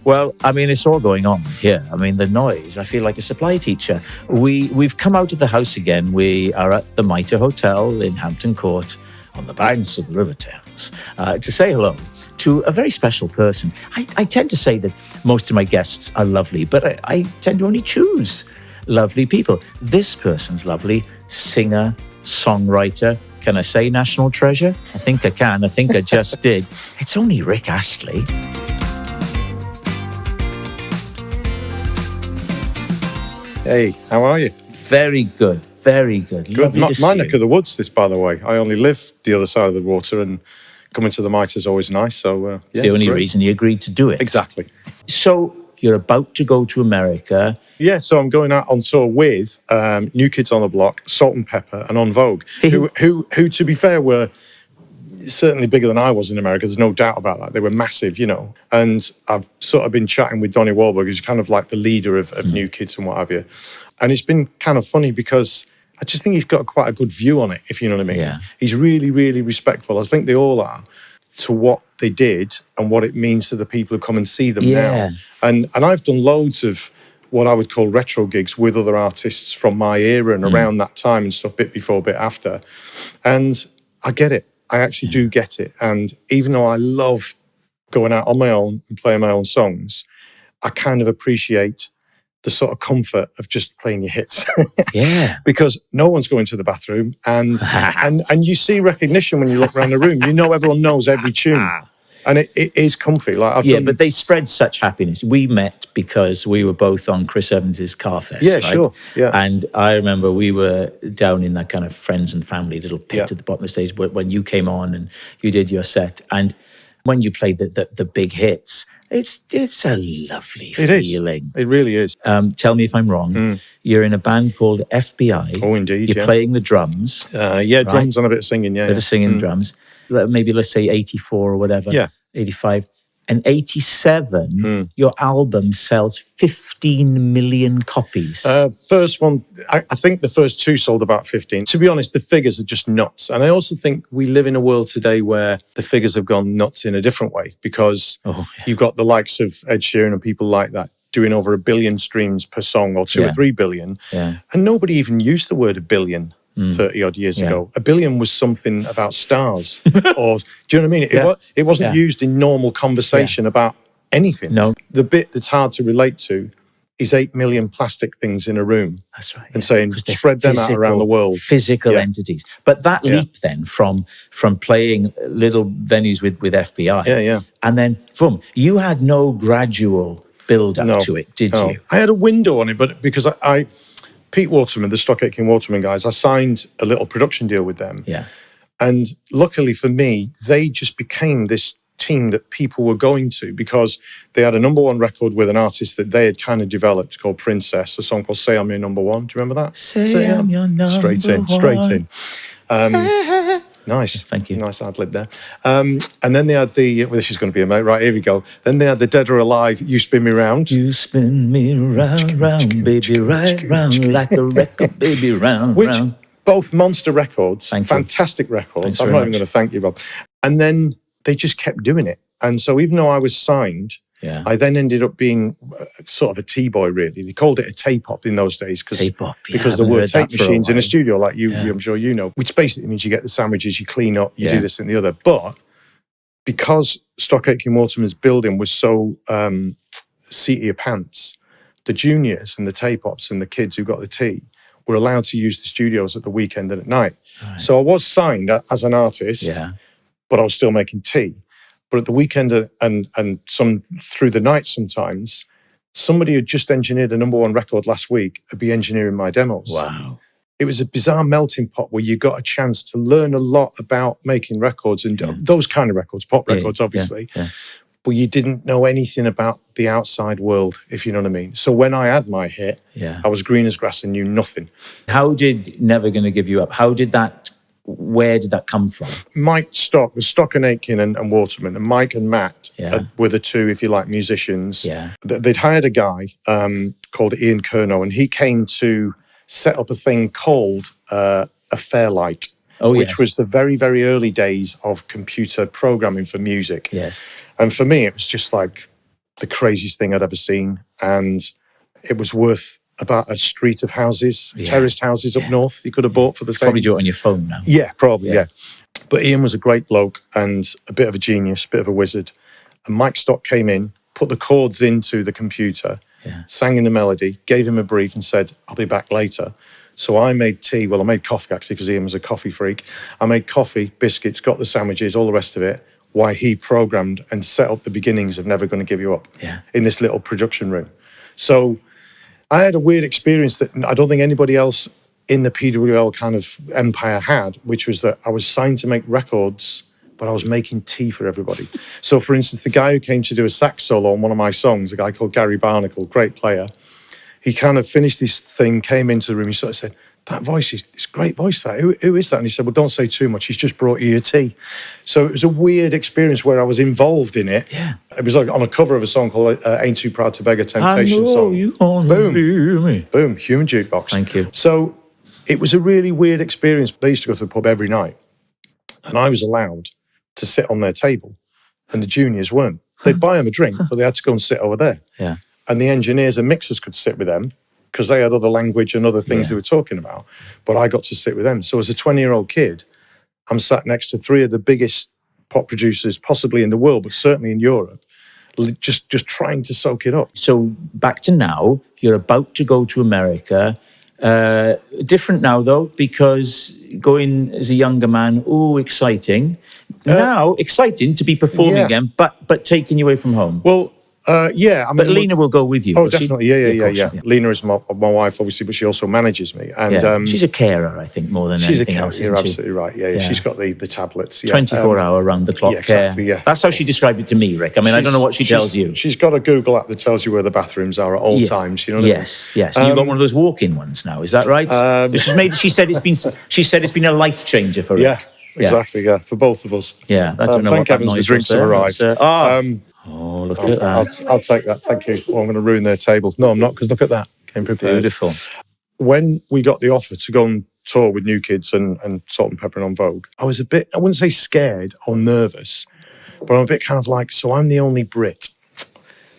Well, I mean, it's all going on here. I mean, the noise, I feel like a supply teacher. We've come out of the house again. We are at the Mitre Hotel in Hampton Court on the banks of the River Thames to say hello to a very special person. I tend to say that most of my guests are lovely, but I tend to only choose lovely people. This person's lovely, singer, songwriter. Can I say national treasure? I think I can. I think I just did. It's only Rick Astley. Hey, how are you? Very good, very good. Good. My neck of the woods, this, by the way. I only live the other side of the water, and coming to the Mitre is always nice. So it's the only reason you agreed to do it. Exactly. So you're about to go to America. Yeah, so I'm going out on tour with New Kids on the Block, Salt and Pepa, and On Vogue, who, to be fair, were certainly bigger than I was in America. There's no doubt about that. They were massive, you know. And I've sort of been chatting with Donnie Wahlberg, who's kind of like the leader of New Kids and what have you. And it's been kind of funny because I just think he's got quite a good view on it, if you know what I mean. Yeah. He's really, really respectful. I think they all are, to what they did and what it means to the people who come and see them now. And I've done loads of what I would call retro gigs with other artists from my era and around that time and stuff, bit before, bit after. And I get it. I actually do get it. And even though I love going out on my own and playing my own songs, I kind of appreciate the sort of comfort of just playing your hits. Yeah. Because no one's going to the bathroom and you see recognition when you look around the room. You know everyone knows every tune. And it is comfy. Like but they spread such happiness. We met because we were both on Chris Evans's CarFest. Yeah, right? sure. Yeah. And I remember we were down in that kind of friends and family little pit at the bottom of the stage when you came on and you did your set. And when you played the big hits, it's a lovely feeling. It really is. Tell me if I'm wrong. You're in a band called FBI. Oh, indeed. You're playing the drums. Drums and a bit of singing. Yeah, bit of singing, drums. Maybe let's say 84 or whatever. Yeah. 85. And 87, your album sells 15 million copies. First one, I think the first two sold about 15. To be honest, the figures are just nuts. And I also think we live in a world today where the figures have gone nuts in a different way because you've got the likes of Ed Sheeran and people like that doing over 1 billion streams per song or 2 or 3 billion. Yeah. And nobody even used the word 1 billion 30 odd years ago. 1 billion was something about stars. Or do you know what I mean? It wasn't used in normal conversation about anything. No. The bit that's hard to relate to is 8 million plastic things in a room. That's right. And saying, spread them out around the world. Physical entities. But that leap then from playing little venues with FBI. And then, you had no gradual build up to it, did you? I had a window on it, but because Pete Waterman, the Stock Aitken Waterman guys, I signed a little production deal with them. Yeah. And luckily for me, they just became this team that people were going to because they had a #1 record with an artist that they had kind of developed called Princess, a song called Say I'm Your Number One. Do you remember that? Say I'm your number Straight in. Nice. Thank you. Nice ad lib there. And then they had this is going to be a mate. Right, here we go. Then they had the Dead or Alive, You Spin Me Round. You spin me round, round, baby, right round, like a record, baby, round, Which, round. both monster records, Thank you. fantastic records. Thanks I'm very not even much. going to thank you, Rob. And then they just kept doing it. And so even though I was signed, I then ended up being sort of a T-boy, really. They called it a tape-op in those days because there were tape machines in a studio, like I'm sure you know, which basically means you get the sandwiches, you clean up, you do this and the other. But because Stock Aitken Waterman's building was so seat of your pants, the juniors and the tape-ops and the kids who got the tea were allowed to use the studios at the weekend and at night. Right. So I was signed as an artist, but I was still making tea. But at the weekend and some through the night sometimes, somebody who just engineered a #1 record last week would be engineering my demos. Wow. It was a bizarre melting pot where you got a chance to learn a lot about making records and those kind of records, pop records, obviously. But you didn't know anything about the outside world, if you know what I mean. So when I had my hit, I was green as grass and knew nothing. How did Never Gonna Give You Up, where did that come from? Mike Stock, was Stock and Aitken and Waterman, and Mike and Matt were the two, if you like, musicians. Yeah. They'd hired a guy called Ian Kernow, and he came to set up a thing called a Fairlight, which was the very, very early days of computer programming for music. Yes. And for me, it was just like the craziest thing I'd ever seen. And it was worth about a street of houses, terraced houses up north you could have bought for the same. Probably do it on your phone now. Yeah, probably, yeah. But Ian was a great bloke and a bit of a genius, a bit of a wizard. And Mike Stock came in, put the chords into the computer, sang in the melody, gave him a brief and said, I'll be back later. So I made tea. Well, I made coffee, actually, because Ian was a coffee freak. I made coffee, biscuits, got the sandwiches, all the rest of it, while he programmed and set up the beginnings of Never Gonna Give You Up in this little production room. So I had a weird experience that I don't think anybody else in the PWL kind of empire had, which was that I was signed to make records, but I was making tea for everybody. So, for instance, the guy who came to do a sax solo on one of my songs, a guy called Gary Barnacle, great player, he kind of finished his thing, came into the room, he sort of said, that voice is, it's a great voice, that. Who is that? And he said, well, don't say too much. He's just brought you your tea. So it was a weird experience where I was involved in it. Yeah. It was like on a cover of a song called Ain't Too Proud to Beg a Temptation song. You boom. Boom. Human Jukebox. Thank you. So it was a really weird experience. They used to go to the pub every night. And I was allowed to sit on their table. And the juniors weren't. They'd buy them a drink, but they had to go and sit over there. Yeah. And the engineers and mixers could sit with them, because they had other language and other things they were talking about. But I got to sit with them. So as a 20-year-old kid, I'm sat next to three of the biggest pop producers possibly in the world, but certainly in Europe, just trying to soak it up. So back to now, you're about to go to America. Different now, though, because going as a younger man, exciting. Now, exciting to be performing again, but taking you away from home. Well, yeah. I mean, but Lena will go with you. Oh, definitely. Yeah. Lena is my wife, obviously, but she also manages me. And she's a carer, I think, more than anything else. You're absolutely right. Yeah. She's got the tablets. 24-hour round-the-clock care. Exactly, yeah. That's how she described it to me, Rick. I mean, I don't know what she tells you. She's got a Google app that tells you where the bathrooms are at all times. You know what I mean? Yes. And you've got one of those walk-in ones now. Is that right? She said it's been a life changer for Rick. Yeah. Exactly. Yeah, for both of us. Yeah. I don't know thank heavens the drinks have arrived. Oh, look at that. I'll take that. Thank you. Oh, I'm going to ruin their table. No, I'm not, because look at that. Came prepared. Beautiful. When we got the offer to go and tour with New Kids and Salt and Pepper and on Vogue, I was a bit, I wouldn't say scared or nervous, but I'm a bit kind of like, so I'm the only Brit.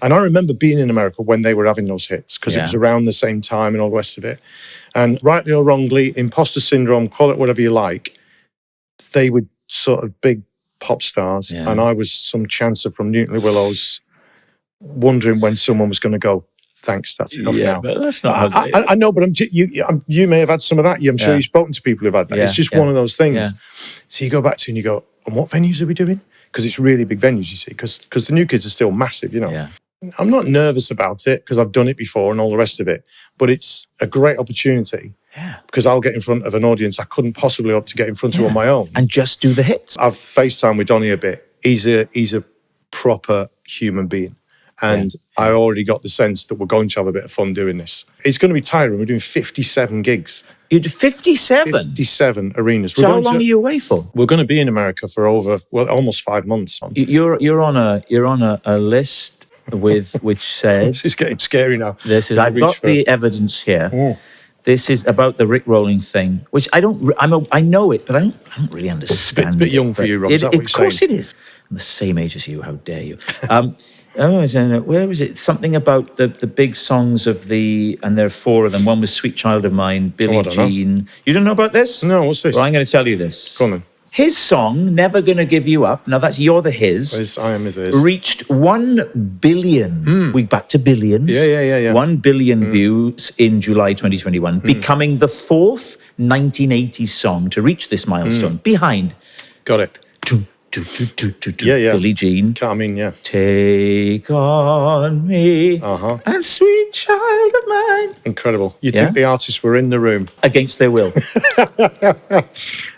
And I remember being in America when they were having those hits, because it was around the same time and all the rest of it. And rightly or wrongly, imposter syndrome, call it whatever you like, they were sort of big pop stars, and I was some chancer from Newton Willows, wondering when someone was going to go, thanks, that's enough now. But that's not how I know, but you may have had some of that. I'm sure you've spoken to people who've had that. It's just one of those things. Yeah. So you go back to and you go, and what venues are we doing? Because it's really big venues, you see, because the New Kids are still massive, you know. Yeah. I'm not nervous about it because I've done it before and all the rest of it, but it's a great opportunity. Yeah. Because I'll get in front of an audience I couldn't possibly hope to get in front of on my own. And just do the hits. I've FaceTime with Donny a bit. He's a proper human being. And I already got the sense that we're going to have a bit of fun doing this. It's going to be tiring. We're doing 57 gigs. You do 57? 57 arenas. So how long are you away for? We're going to be in America for almost 5 months. You're on a list which says... This is getting scary now. I've got the evidence here. Oh. This is about the Rickrolling thing, which I know it, but I don't really understand. It's a bit young for you, Rob. Of course it is. I'm the same age as you. How dare you? Where was it? Something about the big songs of and there are 4 of them. One was Sweet Child of Mine, Billie Jean. Know. You don't know about this? No, what's this? Well, I'm going to tell you this. Go on then. His song, Never Gonna Give You Up, now that's You're the His, I am his, reached 1 billion, we back to billions, 1 billion views in July 2021, becoming the 4th 1980s song to reach this milestone, behind... Got it. Billie Jean. Coming, Take on me, and Sweet Child of Mine. Incredible. You'd think the artists were in the room. Against their will.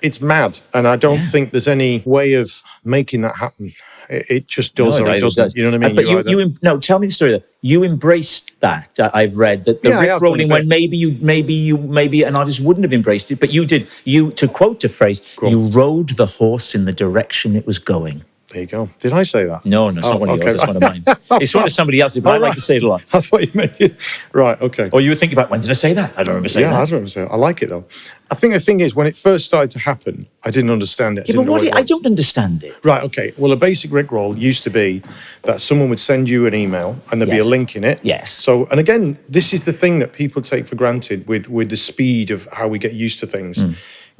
It's mad, and I don't think there's any way of making that happen. It just does or it doesn't. You know what I mean? But tell me the story though. You embraced that. I've read that the Rickrolling when maybe an artist wouldn't have embraced it, but you did. You, to quote a phrase, you rode the horse in the direction it was going. There you go. Did I say that? No, it's not one of yours. It's one of mine. It's one of somebody else's, but I like to say it a lot. I thought you meant it. Right, okay. Or you would think about, when did I say that? I don't remember saying that. Yeah, I don't remember saying that. I like it, though. I think the thing is, when it first started to happen, I didn't understand it. Yeah, but I don't understand it. Right, okay. Well, a basic Rickroll used to be that someone would send you an email and there'd be a link in it. Yes. So, and again, this is the thing that people take for granted with the speed of how we get used to things.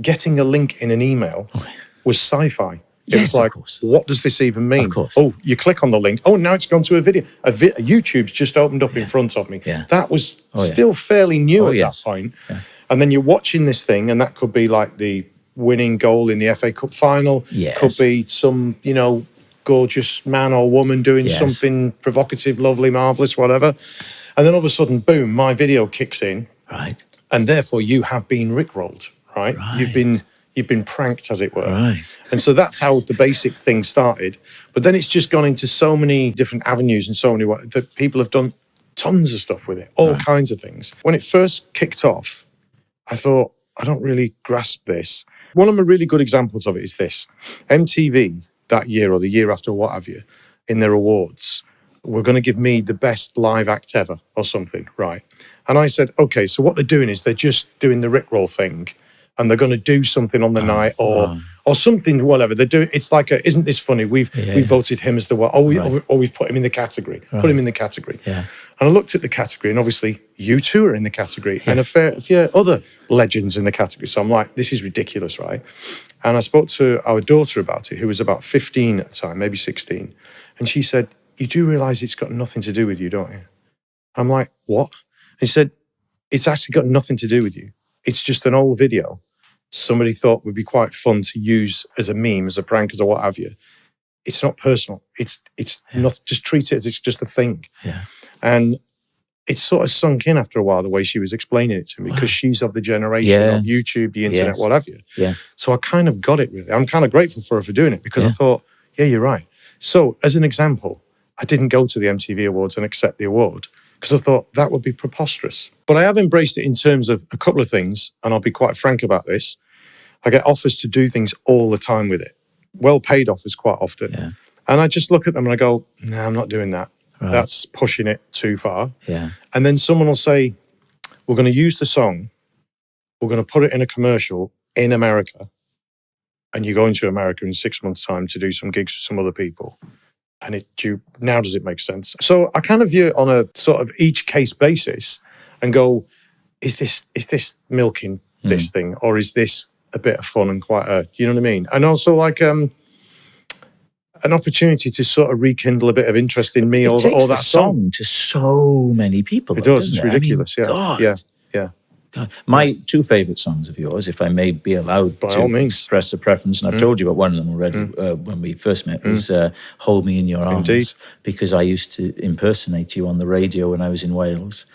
Getting a link in an email was sci-fi. It was like, what does this even mean? Of course. Oh, you click on the link. Oh, now it's gone to a video. YouTube's just opened up in front of me. Yeah. That was still fairly new at that point. Yeah. And then you're watching this thing, and that could be like the winning goal in the FA Cup final. Yes. Could be some, gorgeous man or woman doing something provocative, lovely, marvellous, whatever. And then all of a sudden, boom, my video kicks in. Right. And therefore you have been Rickrolled, right? You've been pranked, as it were. Right. And so that's how the basic thing started. But then it's just gone into so many different avenues and so many that people have done tons of stuff with it, all kinds of things. When it first kicked off, I thought, I don't really grasp this. One of the really good examples of it is this. MTV that year or the year after, what have you, in their awards, were going to give me the best live act ever or something, right? And I said, okay, so what they're doing is they're just doing the Rickroll thing, and they're going to do something on the night or something, whatever they're doing. It's like, isn't this funny? We've voted him as the one. We've put him in the category. Put him in the category. Yeah. And I looked at the category, and obviously you two are in the category, and a few other legends in the category. So I'm like, this is ridiculous, right? And I spoke to our daughter about it, who was about 15 at the time, maybe 16, and she said, "You do realise it's got nothing to do with you, don't you?" I'm like, "What?" He said, "It's actually got nothing to do with you. It's just an old video somebody thought would be quite fun to use as a meme, as a prank, as a what have you. It's not personal. It's not, just treat it as it's just a thing." Yeah. And it sort of sunk in after a while, the way she was explaining it to me, because she's of the generation of YouTube, the internet, what have you. Yeah. So I kind of got it, really. I'm kind of grateful for her for doing it, because I thought, yeah, you're right. So as an example, I didn't go to the MTV Awards and accept the award, because I thought that would be preposterous. But I have embraced it in terms of a couple of things, and I'll be quite frank about this. I get offers to do things all the time with it, well-paid offers quite often. Yeah. And I just look at them and I go, no, I'm not doing that. Right. That's pushing it too far. Yeah. And then someone will say, we're going to use the song, we're going to put it in a commercial in America, and you're going to America in 6 months' time to do some gigs with some other people. And now does it make sense? So I kind of view it on a sort of each case basis and go, is this milking this thing, or is this a bit of fun and quite you know what I mean? And also like an opportunity to sort of rekindle a bit of interest in me or that song to so many people. It does. It's ridiculous. God. Yeah. God. My two favourite songs of yours, if I may be allowed by all means, express a preference, and I've told you about one of them already when we first met, was Hold Me in Your Arms. Indeed. Because I used to impersonate you on the radio when I was in Wales.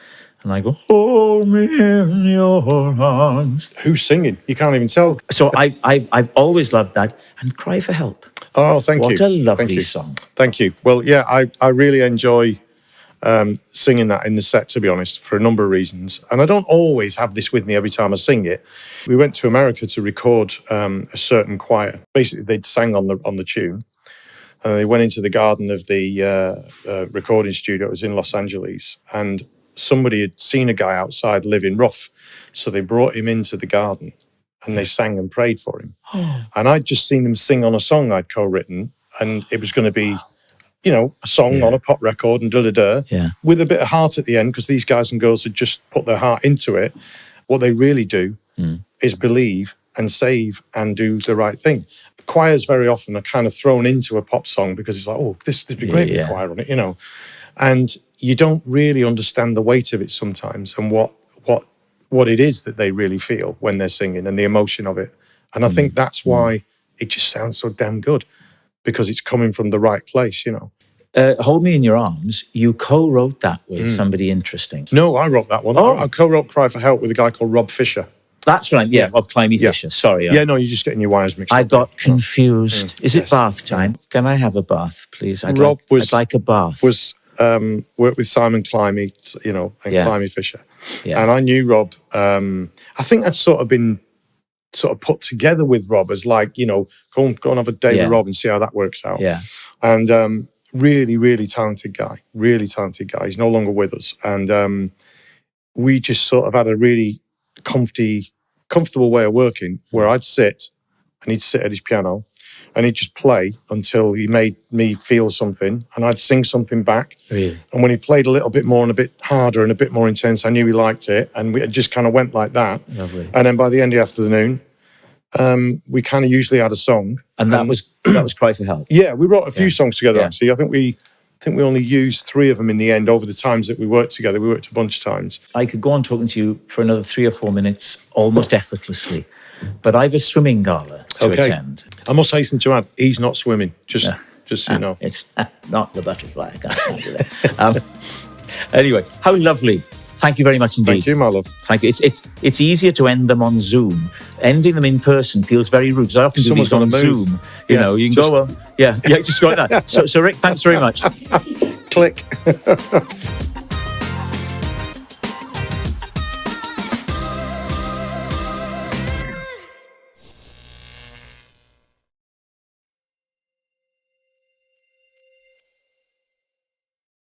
And I go, hold me in your arms. Who's singing? You can't even tell. So I've always loved that. And Cry for Help. Oh, thank you. What a lovely song. Thank you. Well, yeah, I really enjoy singing that in the set, to be honest, for a number of reasons. And I don't always have this with me every time I sing it. We went to America to record a certain choir. Basically, they'd sang on the tune. And they went into the garden of the recording studio. It was in Los Angeles. And somebody had seen a guy outside living rough. So they brought him into the garden and they sang and prayed for him. And I'd just seen them sing on a song I'd co-written, and it was going to be, a song on a pop record and with a bit of heart at the end, because these guys and girls had just put their heart into it. What they really do is believe and save and do the right thing. Choirs very often are kind of thrown into a pop song because it's like, oh, this would be great with a choir on it, And you don't really understand the weight of it sometimes, and what it is that they really feel when they're singing and the emotion of it. And I think that's why it just sounds so damn good, because it's coming from the right place, Hold Me in Your Arms, you co-wrote that with somebody interesting. No, I wrote that one. I co-wrote Cry for Help with a guy called Rob Fisher. That's right, of Climby Fisher. Sorry. Yeah, no, you're just getting your wires mixed up. I got confused. Is it bath time? Can I have a bath, please? I'd like a bath. Worked with Simon Climby, and Climby Fisher. Yeah. And I knew Rob. I think I'd sort of been sort of put together with Rob as like, go and have a day with Rob and see how that works out. Yeah. And really, really talented guy. Really talented guy. He's no longer with us. And we just sort of had a really comfortable way of working where I'd sit and he'd sit at his piano and he'd just play until he made me feel something and I'd sing something back. Really? And when he played a little bit more and a bit harder and a bit more intense, I knew he liked it. And we just kind of went like that. Lovely. And then by the end of the afternoon, we kind of usually had a song. And that was Cry for Help? Yeah, we wrote a few songs together, actually. I think we only used 3 of them in the end over the times that we worked together. We worked a bunch of times. I could go on talking to you for another 3 or 4 minutes, almost effortlessly. But I have a swimming gala to attend. I must hasten to add, he's not swimming, just so you know. It's not the butterfly. I can't do that. Anyway, how lovely. Thank you very much indeed. Thank you, my love. Thank you. It's easier to end them on Zoom. Ending them in person feels very rude. I often do these on Zoom. You know, you can go, just go like that. So Rick, thanks very much. Click.